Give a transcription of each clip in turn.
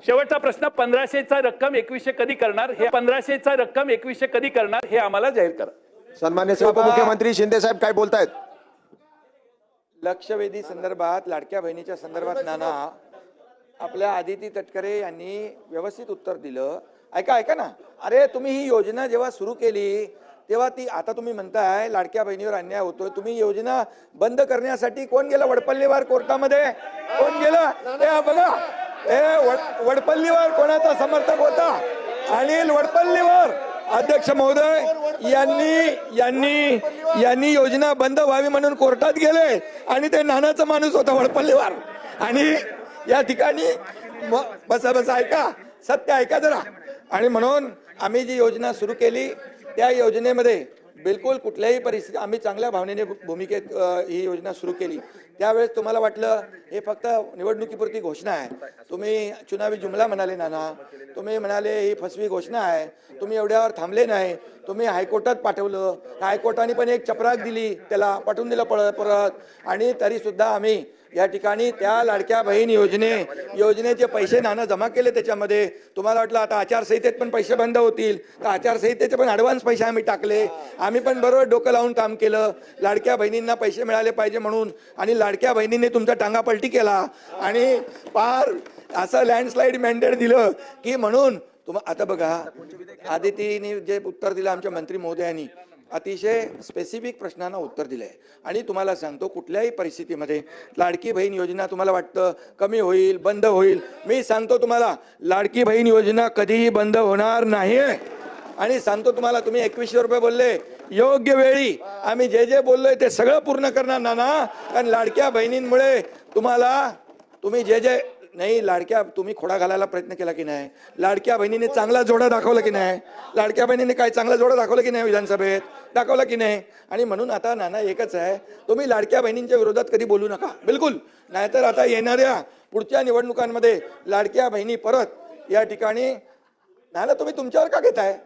शेवटचा प्रश्न, 1500चा रक्कम 2100 कधी करणार? हे 1500चा रक्कम 2100 कधी करणार हे आम्हाला जाहीर करा. सन्मान्य उपमुख्यमंत्री शिंदे साहेब काय बोलतायत? लक्षवेधी संदर्भात लाडक्या बहिणीच्या संदर्भात नाना आपल्या आदिती तटकरे यांनी व्यवस्थित उत्तर दिलं. ऐका ऐका ना, अरे तुम्ही ही योजना जेव्हा सुरू केली तेव्हा ती, आता तुम्ही म्हणताय लाडक्या बहिणीवर अन्याय होतोय, तुम्ही योजना बंद करण्यासाठी कोण गेलं वडपल्लीवर कोर्टामध्ये? कोण गेलं? हे बघा, हे वडपल्लीवर कोणाचा समर्थक होता? अनिल वडपल्लीवर अध्यक्ष महोदय यांनी योजना बंद व्हावी म्हणून कोर्टात गेले आणि ते नानाचा माणूस होता वडपल्लीवर. आणि या ठिकाणी बसा ऐका, सत्य ऐका जरा. आणि म्हणून आम्ही जी योजना सुरू केली त्या योजनेमध्ये बिलकुल कुठल्याही परिस्थिती आम्ही चांगल्या भावनेने भूमिकेत ही योजना सुरू केली. त्यावेळेस तुम्हाला वाटलं हे फक्त निवडणुकीपुरती घोषणा आहे, तुम्ही चुनावी जुमला म्हणाले नाना, तुम्ही म्हणाले ही फसवी घोषणा आहे, तुम्ही एवढ्यावर थांबले नाही, तुम्ही हायकोर्टात पाठवलं, हायकोर्टाने पण एक चपराक दिली, त्याला पाठवून दिलं परत. आणि तरी सुद्धा आम्ही या ठिकाणी त्या लाडक्या बहीण योजनेचे पैसे नाना जमा केले त्याच्यामध्ये. तुम्हाला वाटलं आता आचारसंहितेत पण पैसे बंद होतील, तर आचारसंहितेचे पण ॲडव्हान्स पैसे आम्ही टाकले. आम्ही पण बरोबर डोकं लावून काम केलं, लाडक्या बहिणींना पैसे मिळाले पाहिजे म्हणून. आणि लाडक्या बहिणींनी तुमचा टांगापलटी केला आणि पार असं लँडस्लाईड मॅन्डेट दिलं की म्हणून आता बघा, आदितीने जे उत्तर दिलं आमच्या मंत्री महोदयांनी अतिशय स्पेसिफिक प्रश्नांना उत्तर दिलंय. आणि तुम्हाला सांगतो, कुठल्याही परिस्थितीमध्ये लाडकी बहीण योजना तुम्हाला वाटतं कमी होईल, बंद होईल, मी सांगतो तुम्हाला लाडकी बहीण योजना कधीही बंद होणार नाही. आणि सांगतो तुम्हाला, तुम्ही 2100 रुपये बोलले, योग्य वेळी आम्ही जे जे बोललोय ते सगळं पूर्ण करणार नाना. कारण लाडक्या बहिणींमुळे तुम्ही जे नाही, लाडक्या तुम्ही खोडा घालायला प्रयत्न केला की नाही? लाडक्या बहिणीने चांगला जोडा दाखवला की नाही? लाडक्या बहिणीने काय चांगला जोडा दाखवला की नाही? विधानसभेत दाखवला की नाही? आणि म्हणून आता नाना एकच आहे, तुम्ही लाडक्या बहिणींच्या विरोधात कधी बोलू नका, बिलकुल. नाहीतर आता येणाऱ्या पुढच्या निवडणुकांमध्ये लाडक्या बहिणी परत या ठिकाणी नाना तुम्ही तुमच्यावर का घेताय?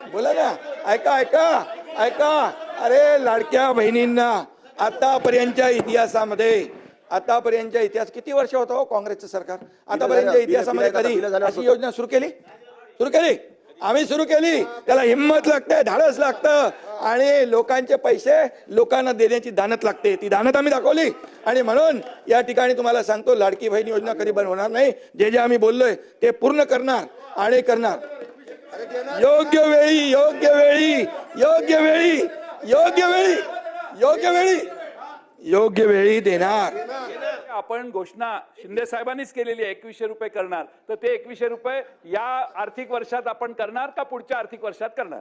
बोला ना, ऐका ऐका ऐका. अरे लाडक्या बहिणींना आतापर्यंतच्या इतिहास किती वर्ष होतं हो काँग्रेसचं सरकार? आतापर्यंतच्या इतिहासामध्ये कधी अशी योजना सुरू केली? आम्ही सुरू केली. त्याला हिंमत लागते, धाडस लागतं आणि लोकांचे पैसे लोकांना देण्याची दानत लागते. ती दानत आम्ही दाखवली. आणि म्हणून या ठिकाणी तुम्हाला सांगतो, लाडकी बहीण योजना कधी बंद होणार नाही. जे जे आम्ही बोललोय ते पूर्ण करणार आणि करणार. योग्य वेळी योग्य वेळी योग्य वेळी योग्य वेळी योग्य वेळी योग्य वेळी देणार. आपण घोषणा शिंदे साहेबांनीच केलेली आहे 2100 रुपये करणार, तर ते 2100 रुपये या आर्थिक वर्षात आपण करणार का पुढच्या आर्थिक वर्षात करणार?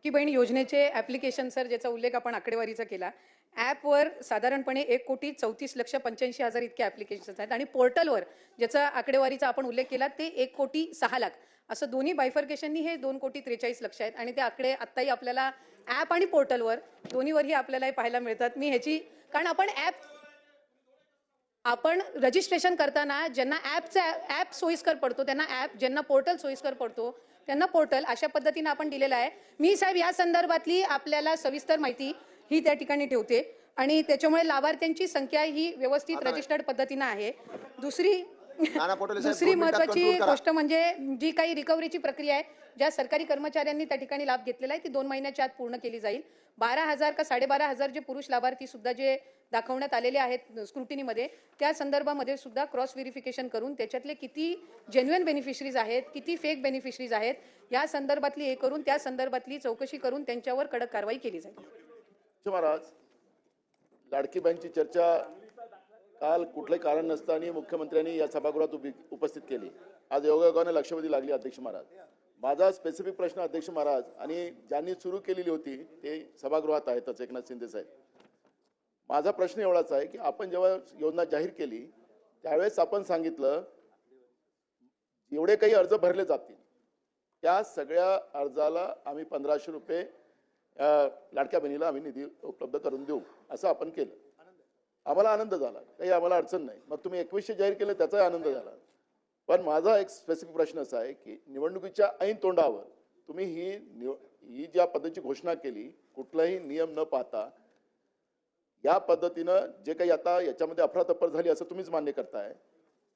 की बहीण योजनेचे ऍप्लिकेशन सर, ज्याचा उल्लेख आपण आकडेवारीचा केला, ॲपवर साधारणपणे 1,34,85,000 इतके ऍप्लिकेशन्स आहेत. आणि पोर्टलवर ज्याचा आकडेवारीचा आपण उल्लेख केला ते 1,06,00,000. असं दोन्ही बायफर्केशननी हे 2,43,00,000 आहेत. आणि ते आकडे आत्ताही आपल्याला ॲप आणि पोर्टलवर दोन्हीवरही आपल्याला पाहायला मिळतात. मी ह्याची, कारण आपण रजिस्ट्रेशन करताना ज्यांना ॲप सोयीस्कर पडतो त्यांना ॲप, ज्यांना पोर्टल सोयीस्कर पडतो त्यांना पोर्टल, अशा पद्धतीने आपण दिलेलं आहे. मी साहेब या संदर्भातली आपल्याला सविस्तर माहिती ही त्या ठिकाणी ठेवते. आणि त्याच्यामुळे लाभार्थ्यांची संख्या ही व्यवस्थित रजिस्टर्ड पद्धतीने आहे. दुसरी महत्वाची गोष्ट म्हणजे जी काही रिकव्हरीची प्रक्रिया आहे, ज्या सरकारी कर्मचाऱ्यांनी त्या ठिकाणी लाभ घेतलेला आहे ती 2 महिन्याच्या आत पूर्ण केली जाईल. 12,000 का 12,500 जे पुरुष लाभार्थी सुद्धा जे दाखवण्यात आलेले आहेत स्क्रुटिनीमध्ये, त्या संदर्भामध्ये सुद्धा क्रॉस व्हेरिफिकेशन करून त्याच्यातले किती जेन्युइन बेनिफिशरीज आहेत, किती फेक बेनिफिशरीज आहेत, या संदर्भातली हे करून त्या संदर्भातली चौकशी करून त्यांच्यावर कडक कारवाई केली जाईल. महाराज, लाडकी बहीणची चर्चा काल कुठलंही कारण नसताना मुख्यमंत्र्यांनी या सभागृहात उपस्थित केली. आज योगायोगाने लक्षवेधी लागली. अध्यक्ष महाराज, माझा स्पेसिफिक प्रश्न अध्यक्ष महाराज, आणि ज्यांनी सुरू केलेली होती ते सभागृहात आहेतच, एकनाथ शिंदे साहेब. माझा प्रश्न एवढाच आहे की आपण जेव्हा योजना जाहीर केली त्यावेळेस आपण सांगितलं एवढे काही अर्ज भरले जातील त्या सगळ्या अर्जाला आम्ही 1500 रुपये लाडक्या बहिणीला आम्ही निधी उपलब्ध करून देऊ असं आपण केलं. आम्हाला आनंद झाला, काही आम्हाला अडचण नाही. मग तुम्ही 2100 जाहीर केलं त्याचाही आनंद झाला. पण माझा एक स्पेसिफिक प्रश्न असा आहे की निवडणुकीच्या ऐन तोंडावर तुम्ही ही ज्या पद्धतीची घोषणा केली, कुठलाही नियम न पाहता या पद्धतीनं जे काही आता याच्यामध्ये अफरातफर झाली असं तुम्हीच मान्य करताय,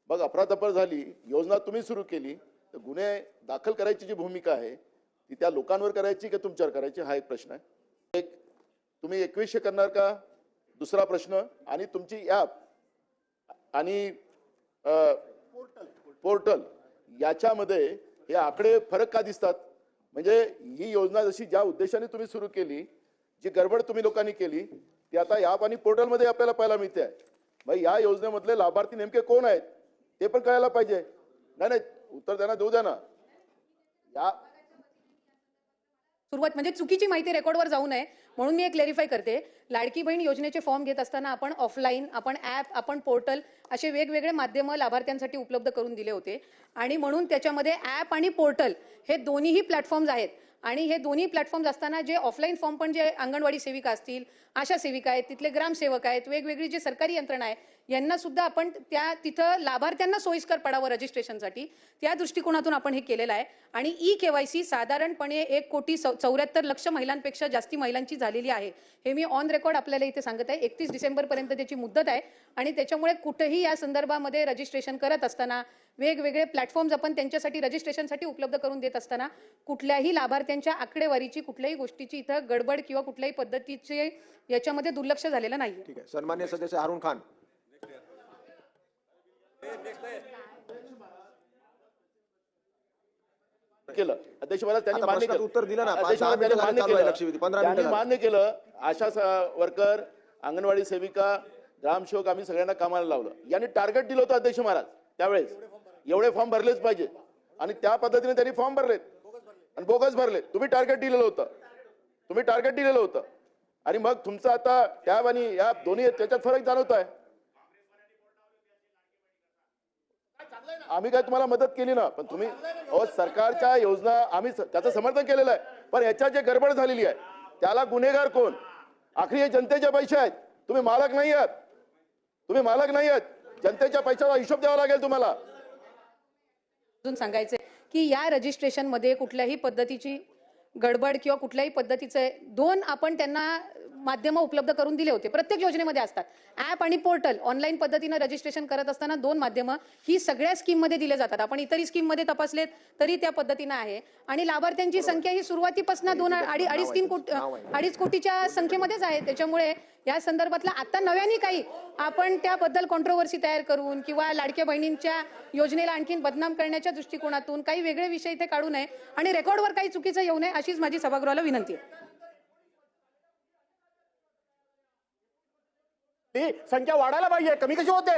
मग अफरातफर झाली, योजना तुम्ही सुरू केली, तर गुन्हे दाखल करायची जी भूमिका आहे ती त्या लोकांवर करायची की तुमच्यावर करायची, हा एक प्रश्न आहे. एक, तुम्ही 2100 करणार का, दुसरा प्रश्न. आणि तुमची ॲप आणि पोर्टल याच्यामध्ये हे आकडे फरक का दिसतात? म्हणजे ही योजना जशी ज्या उद्देशाने तुम्ही सुरू केली, जी गडबड तुम्ही लोकांनी केली, ती आता ॲप आणि पोर्टलमध्ये आपल्याला पाहायला मिळते आहे. मग या योजनेमधले लाभार्थी नेमके कोण आहेत ते पण कळायला पाहिजे. नाही, उत्तर त्यांना देऊ द्या ना. या सुरुवात म्हणजे चुकीची माहिती रेकॉर्डवर जाऊ नये म्हणून मी एक क्लेरिफाय करते. लाडकी बहीण योजनेचे फॉर्म घेत असताना आपण ऑफलाईन, आपण ॲप, आपण पोर्टल असे वेगवेगळे माध्यम लाभार्थ्यांसाठी उपलब्ध करून दिले होते आणि म्हणून त्याच्यामध्ये ॲप आणि पोर्टल हे दोन्हीही प्लॅटफॉर्म्स आहेत. आणि हे दोन्ही प्लॅटफॉर्म्स असताना जे ऑफलाईन फॉर्म पण जे अंगणवाडी सेविका असतील, आशा सेविका आहेत, तिथले ग्रामसेवक आहेत, वेगवेगळी जी सरकारी यंत्रणा आहे, यांना सुद्धा आपण तिथं लाभार्थ्यांना सोयीस्कर पडावं रजिस्ट्रेशनसाठी त्या दृष्टिकोनातून आपण हे केलेलं आहे. आणि ई-KYC साधारणपणे 1,74,00,000 महिलांपेक्षा जास्ती महिलांची झालेली आहे. हे मी ऑन रेकॉर्ड आपल्याला इथे सांगत आहे. 31 डिसेंबरपर्यंत त्याची मुदत आहे आणि त्याच्यामुळे कुठेही या संदर्भामध्ये रजिस्ट्रेशन करत असताना वेगवेगळे प्लॅटफॉर्म्स आपण त्यांच्यासाठी रजिस्ट्रेशनसाठी उपलब्ध करून देत असताना कुठल्याही लाभार्थ्यांच्या आकडेवारीची, कुठल्याही गोष्टीची इथं गडबड किंवा कुठल्याही पद्धतीचे याच्यामध्ये दुर्लक्ष झालेलं नाही. ठीक आहे. सन्मान्य सदस्य हारून खान. केलं अध्यक्ष मला त्यांनी आता मान्य प्रश्नाचं केलं. उत्तर दिलं ना. अध्यक्ष 10 मला त्यांनी मिनिटं मान्य चालू आहे केलं. लक्षवेधी. 15 त्यांनी मिनिटं मान्य केलं. आशा वर्कर, अंगणवाडी सेविका, ग्रामसेवक आम्ही सगळ्यांना कामाला लावलं. यांनी टार्गेट दिलं होतं अध्यक्ष महाराज त्यावेळेस, एवढे फॉर्म भरलेच पाहिजे आणि त्या पद्धतीने त्यांनी फॉर्म भरलेत आणि बोगस भरले. तुम्ही टार्गेट दिलेलं होतं, आणि मग तुमचं आता टॅब आणि या दोन्ही त्याच्यात फरक जाणवत आहे. आम्ही काय तुम्हाला मदत केली ना, पण तुम्ही सरकारच्या योजना आम्ही त्याचं समर्थन केलेलं आहे. पण याच्यात जे गडबड झालेली आहे त्याला गुन्हेगार कोण? आखरी हे जनतेचे पैसे आहेत. तुम्ही मालक नाही आहात. जनतेच्या पैशाचा हिशोब द्यावा लागेल तुम्हाला. अजून सांगायचंय की या रजिस्ट्रेशनमध्ये कुठल्याही पद्धतीची गडबड किंवा कुठल्याही पद्धतीचे दोन आपण त्यांना माध्यम उपलब्ध करून दिले होते. प्रत्येक योजनेमध्ये असतात ॲप आणि पोर्टल. ऑनलाईन पद्धतीने रजिस्ट्रेशन करत असताना दोन माध्यम ही सगळ्या स्कीममध्ये दिले जातात. आपण इतरही स्कीममध्ये तपासलेत तरी त्या पद्धतीने आहे. आणि लाभार्थ्यांची संख्या ही सुरुवातीपासून 2.5 कोटीच्या संख्येमध्येच आहे. त्याच्यामुळे या संदर्भातला आता नव्याने काही आपण त्याबद्दल कॉन्ट्रोवर्सी तयार करून किंवा लाडक्या बहिणींच्या योजनेला आणखीन बदनाम करण्याच्या दृष्टिकोनातून काही वेगळे विषय इथे काढू नये आणि रेकॉर्डवर काही चुकीचं येऊ नये अशीच माझी सभागृहाला विनंती आहे. ती संख्या वाढायला पाहिजे, कमी कशी होते?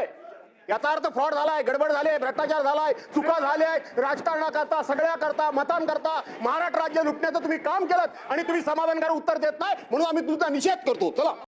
याचा अर्थ फ्रॉड झालाय, गडबड झाले, भ्रष्टाचार झालाय, चुका झाल्या, राजकारणाकरता, सगळ्याकरता, मतांकरता महाराष्ट्र राज्य लुटण्याचं तुम्ही काम केलं आणि तुम्ही समाधानकारक उत्तर देत नाही म्हणून आम्ही तुमचा निषेध करतो. चला.